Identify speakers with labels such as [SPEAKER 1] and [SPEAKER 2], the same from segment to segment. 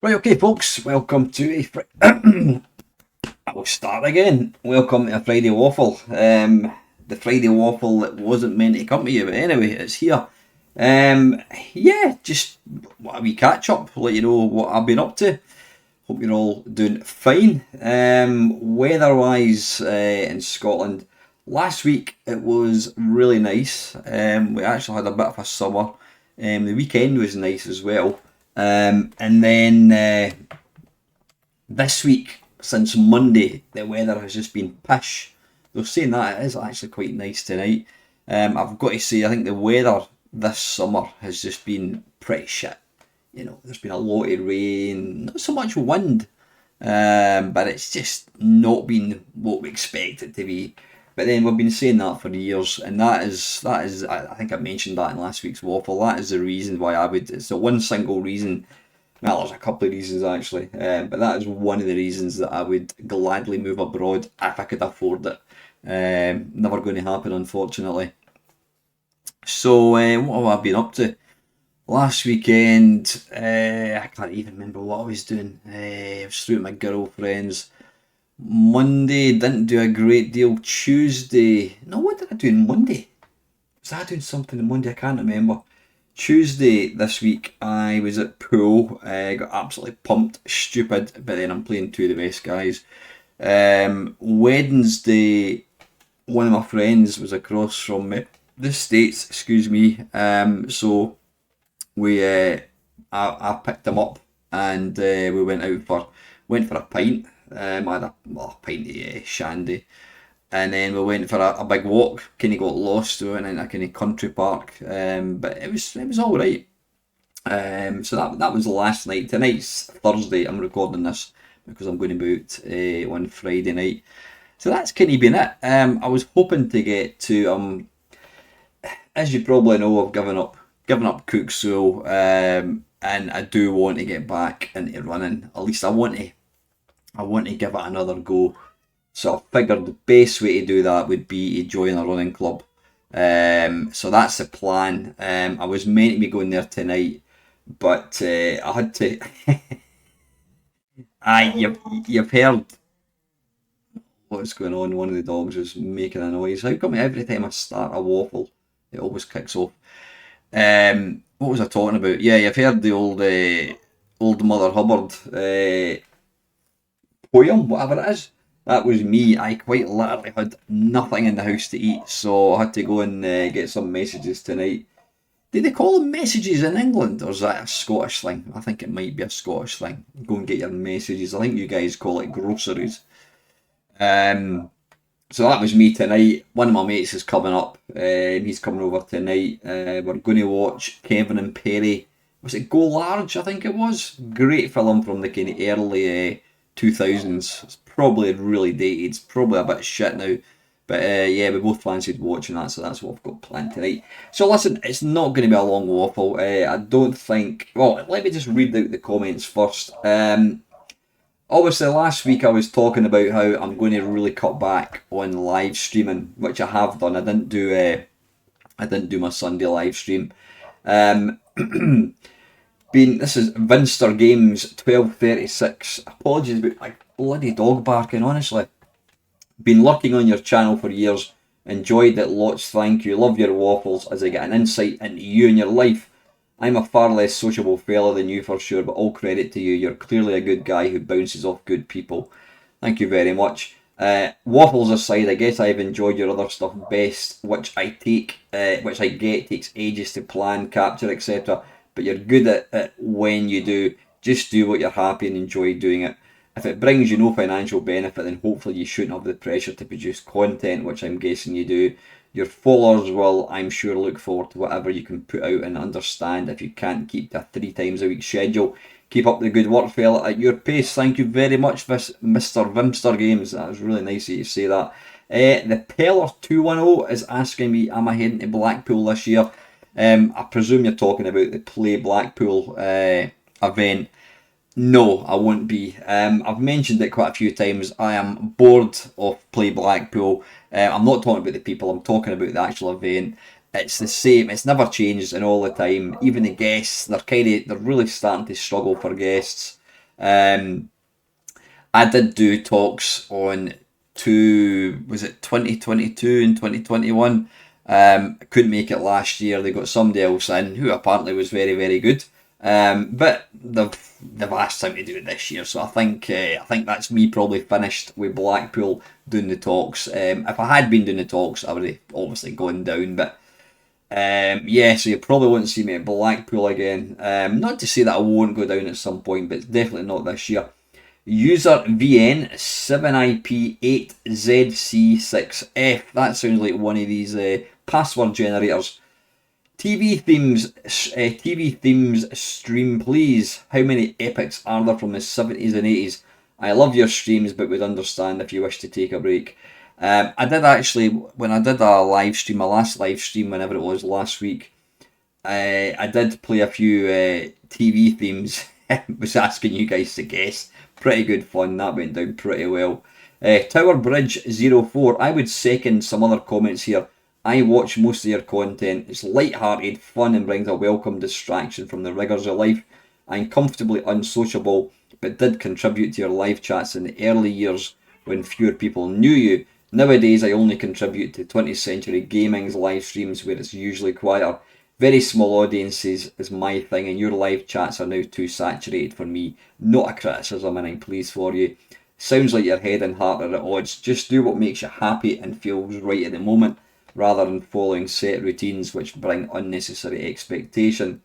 [SPEAKER 1] Right, okay, folks, welcome to I will start again. Welcome to a Friday Waffle. The Friday Waffle that wasn't meant to come to you, but anyway, it's here. Just a wee catch up, let you know what I've been up to. Hope you're all doing fine. Weather-wise, in Scotland, last week it was really nice. We actually had a bit of a summer. The weekend was nice as well. And then this week, since Monday, the weather has just been pish. Though saying that, it is actually quite nice tonight. I've got to say, I think the weather this summer has just been pretty shit. You know, there's been a lot of rain, not so much wind, but it's just not been what we expect it to be. But then we've been saying that for years, and that is I think I mentioned that in last week's waffle. That is the reason why it's the one single reason. Well, there's a couple of reasons actually, but that is one of the reasons that I would gladly move abroad if I could afford it. Never going to happen, unfortunately. So, what have I been up to? Last weekend, I can't even remember what I was doing. I was through with my girlfriends. Monday, didn't do a great deal. Tuesday, no, what did I do on Monday? Was I doing something on Monday? I can't remember. Tuesday this week, I was at pool. Got absolutely pumped, stupid, but then I'm playing two of the best guys. Wednesday, one of my friends was across from me, the States, excuse me. So we, I picked him up and we went for a pint. I had a pint of shandy, and then we went for a big walk. Kind of got lost. We went in a kind of country park, but it was all right. So that was last night. Tonight's Thursday. I'm recording this because I'm going to be out on Friday night. So that's kind of been it. I was hoping to get to as you probably know, I've given up cook school, and I do want to get back into running. At least I want to give it another go. So I figured the best way to do that would be to join a running club. So that's the plan. I was meant to be going there tonight, but I had to. You've heard what's going on. One of the dogs is making a noise. How come every time I start a waffle, it always kicks off? What was I talking about? Yeah, you've heard the old Mother Hubbard poem, whatever it is. That was me. I quite literally had nothing in the house to eat, so I had to go and get some messages tonight. Do they call them messages in England, or is that a Scottish thing? I think it might be a Scottish thing. Go and get your messages. I think you guys call it groceries. So that was me tonight. One of my mates is coming up. He's coming over tonight. We're going to watch Kevin and Perry. Was it Go Large? I think it was. Great film from the kind of early 2000s. It's probably really dated. It's probably a bit shit now. But yeah, we both fancied watching that, so that's what I've got planned tonight. So listen, it's not going to be a long waffle. I don't think... Well, let me just read out the comments first. Obviously, last week I was talking about how I'm going to really cut back on live streaming, which I have done. I didn't do my Sunday live stream. This is Vinster Games 1236. Apologies about my bloody dog barking, honestly. Been lurking on your channel for years. Enjoyed it lots, thank you. Love your waffles as I get an insight into you and your life. I'm a far less sociable fella than you for sure, but all credit to you. You're clearly a good guy who bounces off good people. Thank you very much. Waffles aside, I guess I've enjoyed your other stuff best, which I get takes ages to plan, capture, etc. But you're good at it when you do. Just do what you're happy and enjoy doing it. If it brings you no financial benefit, then hopefully you shouldn't have the pressure to produce content, which I'm guessing you do. Your followers will, I'm sure, look forward to whatever you can put out and understand if you can't keep to a 3 times a week schedule. Keep up the good work, fella, at your pace. Thank you very much, Mr. Vimster Games. That was really nice of you to say that. The Peller210 is asking me, am I heading to Blackpool this year? I presume you're talking about the Play Blackpool event. No, I won't be. I've mentioned it quite a few times. I am bored of Play Blackpool. I'm not talking about the people, I'm talking about the actual event. It's the same, it's never changed and all the time. Even the guests, they're really starting to struggle for guests. Um, I did do talks on was it 2022 and 2021. I couldn't make it last year. They got somebody else in who apparently was very, very good. But they've asked him to do it this year, so I think that's me probably finished with Blackpool doing the talks. If I had been doing the talks, I would have obviously gone down, but yeah, so you probably won't see me at Blackpool again. Not to say that I won't go down at some point, but it's definitely not this year. User VN 7IP8ZC6F. That sounds like one of these password generators. TV themes stream, please. How many epics are there from the 70s and 80s? I love your streams, but would understand if you wish to take a break. I did actually, when I did a live stream, my last live stream, whenever it was last week, I did play a few TV themes. Was asking you guys to guess. Pretty good fun. That went down pretty well. Tower Bridge 04. I would second some other comments here. I watch most of your content. It's light-hearted, fun, and brings a welcome distraction from the rigours of life. I'm comfortably unsociable, but did contribute to your live chats in the early years when fewer people knew you. Nowadays, I only contribute to 20th Century Gaming's live streams where it's usually quieter. Very small audiences is my thing, and your live chats are now too saturated for me. Not a criticism, and I'm pleased for you. Sounds like your head and heart are at odds. Just do what makes you happy and feels right at the moment, rather than following set routines which bring unnecessary expectation.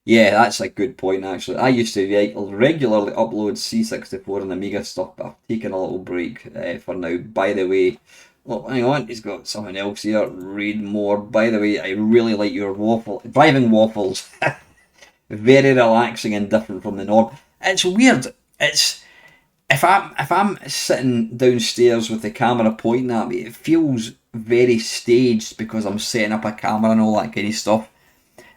[SPEAKER 1] Yeah, that's a good point actually. I used to regularly upload C64 and Amiga stuff, but I've taken a little break for now. By the way, oh, hang on, he's got something else here. Read more. By the way, I really like your driving waffles. Very relaxing and different from the norm. It's weird. It's if I'm sitting downstairs with the camera pointing at me, it feels very staged because I'm setting up a camera and all that kind of stuff.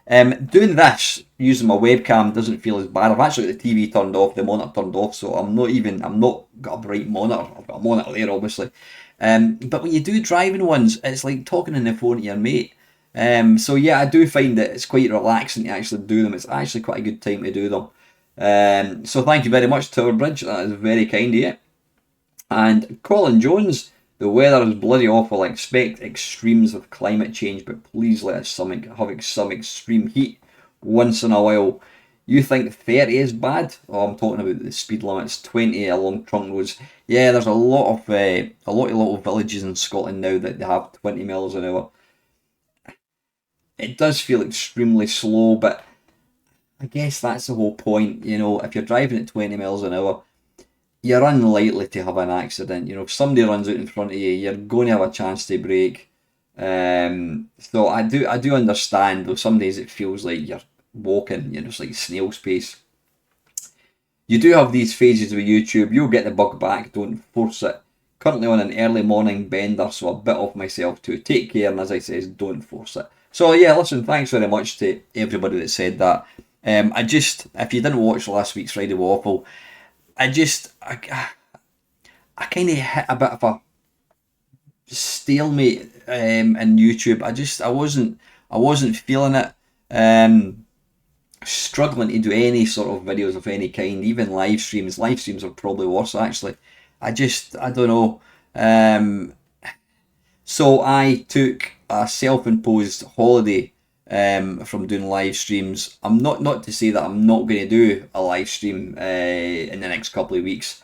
[SPEAKER 1] Doing this using my webcam doesn't feel as bad. I've actually got the TV turned off, the monitor turned off, so I'm not got a bright monitor. I've got a monitor there, obviously. But when you do driving ones, it's like talking on the phone to your mate. So yeah, I do find that it's quite relaxing to actually do them. It's actually quite a good time to do them. So thank you very much, Tower Bridge. That is very kind of you. And Colin Jones, the weather is bloody awful. I expect extremes with climate change, but please let us have some extreme heat once in a while. You think 30 is bad? Oh, I'm talking about the speed limits, 20 along trunk roads. Yeah, there's a lot of little villages in Scotland now that they have 20 miles an hour. It does feel extremely slow, but I guess that's the whole point. You know, if you're driving at 20 miles an hour, you're unlikely to have an accident. You know, if somebody runs out in front of you, you're going to have a chance to brake. So I do understand, though some days it feels like you're walking, you know, it's like snail's pace. You do have these phases with YouTube. You'll get the bug back, don't force it. Currently on an early morning bender, so a bit off myself too. Take care, and as I says, don't force it. So yeah, listen, thanks very much to everybody that said that. If you didn't watch last week's Friday Waffle, I kind of hit a bit of a stalemate in YouTube. I wasn't feeling it. Struggling to do any sort of videos of any kind, even live streams. Live streams are probably worse actually. I don't know. So I took a self-imposed holiday from doing live streams. I'm not to say that I'm not going to do a live stream in the next couple of weeks,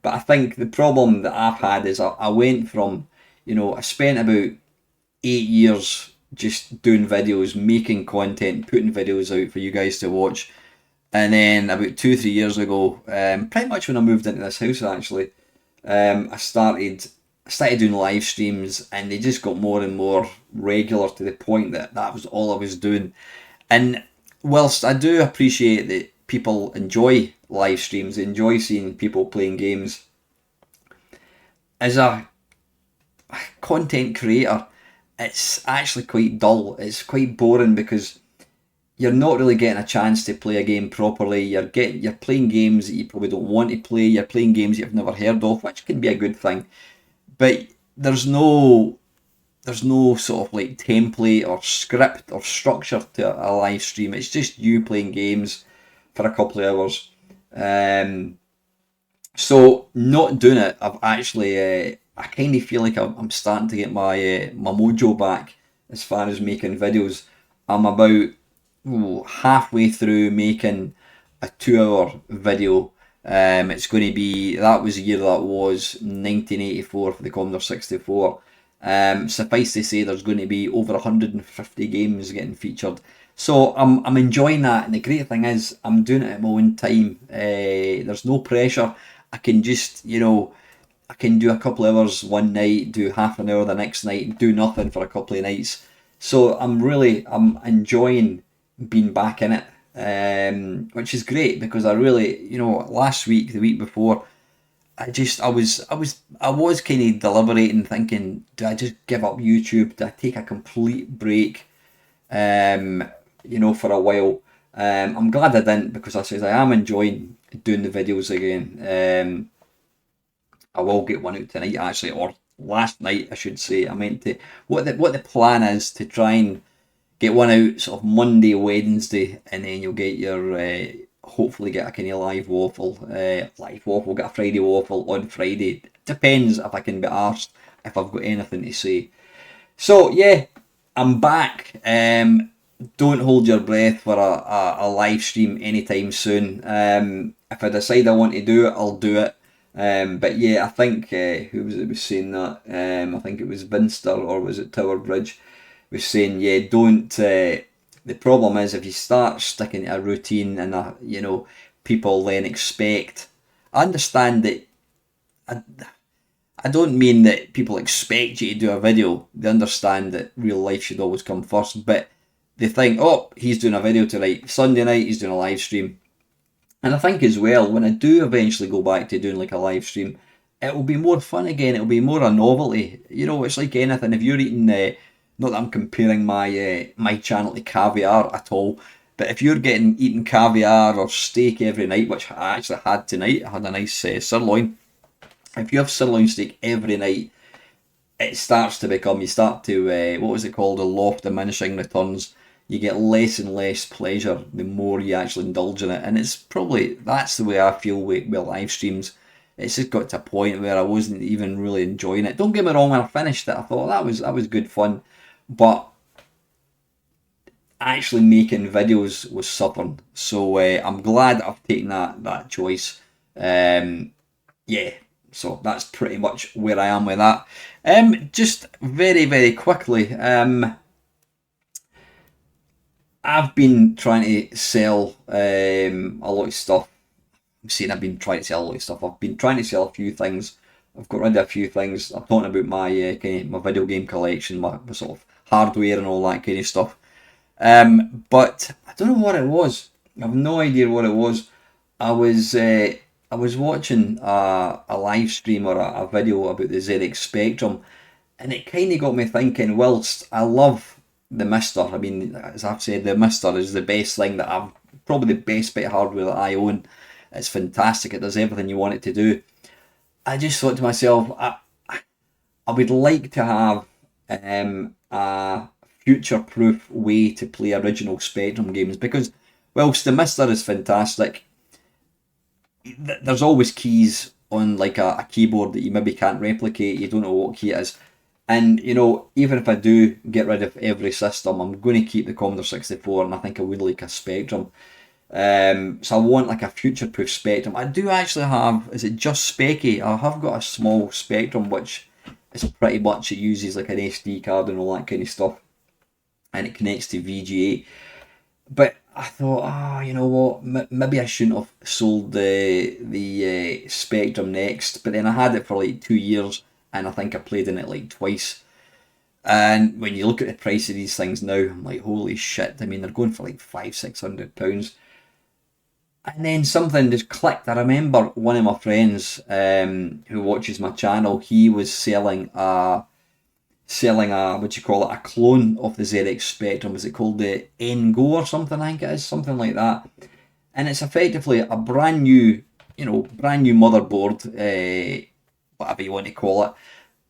[SPEAKER 1] but I think the problem that I've had is I went from, you know, I spent about 8 years just doing videos, making content, putting videos out for you guys to watch. And then about 2-3 years ago, pretty much when I moved into this house actually, I started doing live streams, and they just got more and more regular to the point that that was all I was doing. And whilst I do appreciate that people enjoy live streams, enjoy seeing people playing games, as a content creator, it's actually quite dull. It's quite boring because you're not really getting a chance to play a game properly. You're playing games that you probably don't want to play. You're playing games you've never heard of, which can be a good thing. But there's no sort of like template or script or structure to a live stream. It's just you playing games for a couple of hours. So not doing it, I've actually, I kind of feel like I'm starting to get my mojo back as far as making videos. I'm about halfway through making a 2 hour video. It's going to be, that was the year that was 1984 for the Commodore 64. Suffice to say, there's going to be over 150 games getting featured. So I'm enjoying that, and the great thing is I'm doing it at my own time. There's no pressure. I can just, I can do a couple of hours one night, do half an hour the next night, do nothing for a couple of nights. So I'm enjoying being back in it, which is great because I really, last week, the week before, I was kind of deliberating, thinking, do I just give up YouTube? Do I take a complete break? For a while. I'm glad I didn't because I am enjoying doing the videos again. I will get one out tonight actually, or last night I should say. I meant to. What the plan is to try and get one out sort of Monday, Wednesday, and then you'll get your hopefully get a kind of live waffle, get a Friday waffle on Friday. Depends if I can be arsed, if I've got anything to say. So yeah, I'm back. Don't hold your breath for a live stream anytime soon. If I decide I want to do it, I'll do it. But yeah, I think who was it was saying that? I think it was Vinster or was it Tower Bridge was saying, yeah, don't. The problem is if you start sticking to a routine and people then expect. I understand that. I don't mean that people expect you to do a video. They understand that real life should always come first, but they think, oh, he's doing a video tonight. Sunday night, he's doing a live stream. And I think as well, when I do eventually go back to doing like a live stream, it will be more fun again. It'll be more a novelty. It's like anything. If you're eating, not that I'm comparing my channel to caviar at all, but if you're eating caviar or steak every night, which I actually had tonight, I had a nice sirloin. If you have sirloin steak every night, it starts to become, you start to, what was it called, the law of diminishing returns. You get less and less pleasure the more you actually indulge in it. And that's the way I feel with live streams. It's just got to a point where I wasn't even really enjoying it. Don't get me wrong, when I finished it, I thought that was good fun. But actually making videos was something. So I'm glad I've taken that choice. Yeah. So that's pretty much where I am with that. Just very, very quickly, I've been trying to sell a lot of stuff. I'm saying I've been trying to sell a lot of stuff. I've been trying to sell a few things. I've got rid of a few things. I'm talking about my my video game collection, my sort of hardware and all that kind of stuff. But I don't know what it was. I have no idea what it was. I was watching a live stream or a video about the ZX Spectrum, and it kind of got me thinking. Whilst I love the Mister, I mean, as I've said, the Mister is the best thing that I've probably the best bit of hardware that I own. It's fantastic. It does everything you want it to do. I just thought to myself, I would like to have a future-proof way to play original Spectrum games because whilst the Mister is fantastic, there's always keys on like a keyboard that you maybe can't replicate. You don't know what key it is. And even if I do get rid of every system, I'm going to keep the Commodore 64, and I think I would like a Spectrum. So I want like a future-proof Spectrum. I do actually have, is it just Specky? I have got a small Spectrum which is pretty much, it uses like an SD card and all that kind of stuff, and it connects to VGA. But I thought, you know what? Maybe I shouldn't have sold the Spectrum Next. But then I had it for like 2 years, and I think I played in it like twice. And when you look at the price of these things now, I'm like, holy shit! I mean, they're going for like £500-600. And then something just clicked. I remember one of my friends who watches my channel. He was selling a what do you call it, a clone of the ZX Spectrum. Is it called the N-Go or something? I think it is, something like that. And it's effectively a brand new motherboard, whatever you want to call it.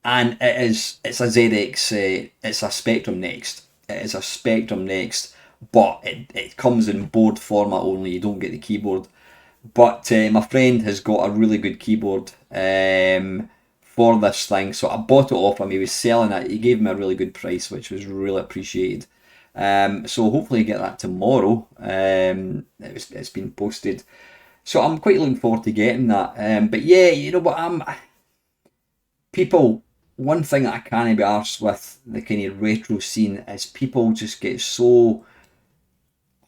[SPEAKER 1] And it's a ZX, it's a Spectrum Next. It is a Spectrum Next, but it comes in board format only. You don't get the keyboard. But my friend has got a really good keyboard for this thing, so I bought it off him. He was selling it. He gave me a really good price, which was really appreciated. So hopefully get that tomorrow. It's been posted, so I'm quite looking forward to getting that. But yeah, you know what, people. One thing that I can't be arsed with the kind of retro scene is people just get so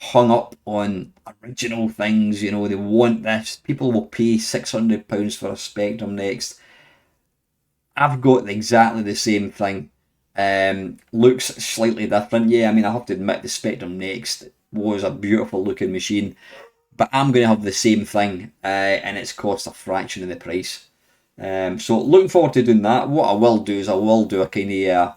[SPEAKER 1] hung up on original things. You know, they want this. People will pay £600 for a Spectrum Next. I've got exactly the same thing. Looks slightly different. Yeah, I mean, I have to admit the Spectrum Next was a beautiful looking machine, but I'm going to have the same thing, and it's cost a fraction of the price. So looking forward to doing that. What I will do is I will do a kind of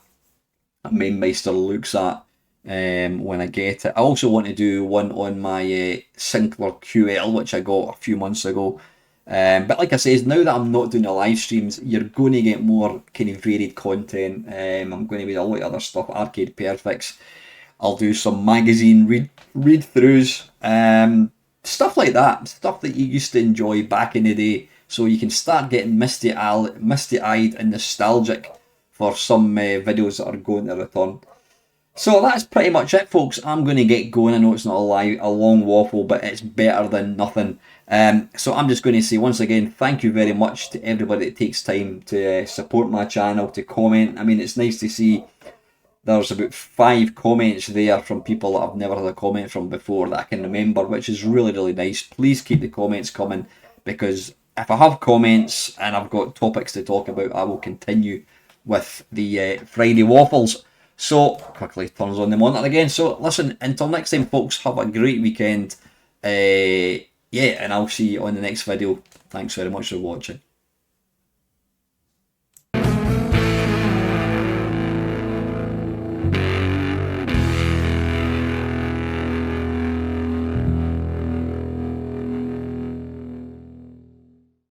[SPEAKER 1] a Mainmeister looks at when I get it. I also want to do one on my Sinclair QL, which I got a few months ago. But like I says, now that I'm not doing the live streams, you're going to get more kind of varied content. I'm going to be a lot of other stuff, Arcade Perfects. I'll do some magazine read throughs, stuff like that, stuff that you used to enjoy back in the day. So you can start getting misty-eyed and nostalgic for some videos that are going to return. So that's pretty much it, folks. I'm going to get going. I know it's not a long waffle, but it's better than nothing. So I'm just going to say once again, thank you very much to everybody that takes time to support my channel, to comment. I mean, it's nice to see there's about 5 comments there from people that I've never had a comment from before that I can remember, which is really, really nice. Please keep the comments coming, because if I have comments and I've got topics to talk about, I will continue with the Friday Waffles. So, quickly turns on the monitor again. So, listen, until next time, folks, have a great weekend. Yeah, and I'll see you on the next video. Thanks very much for watching.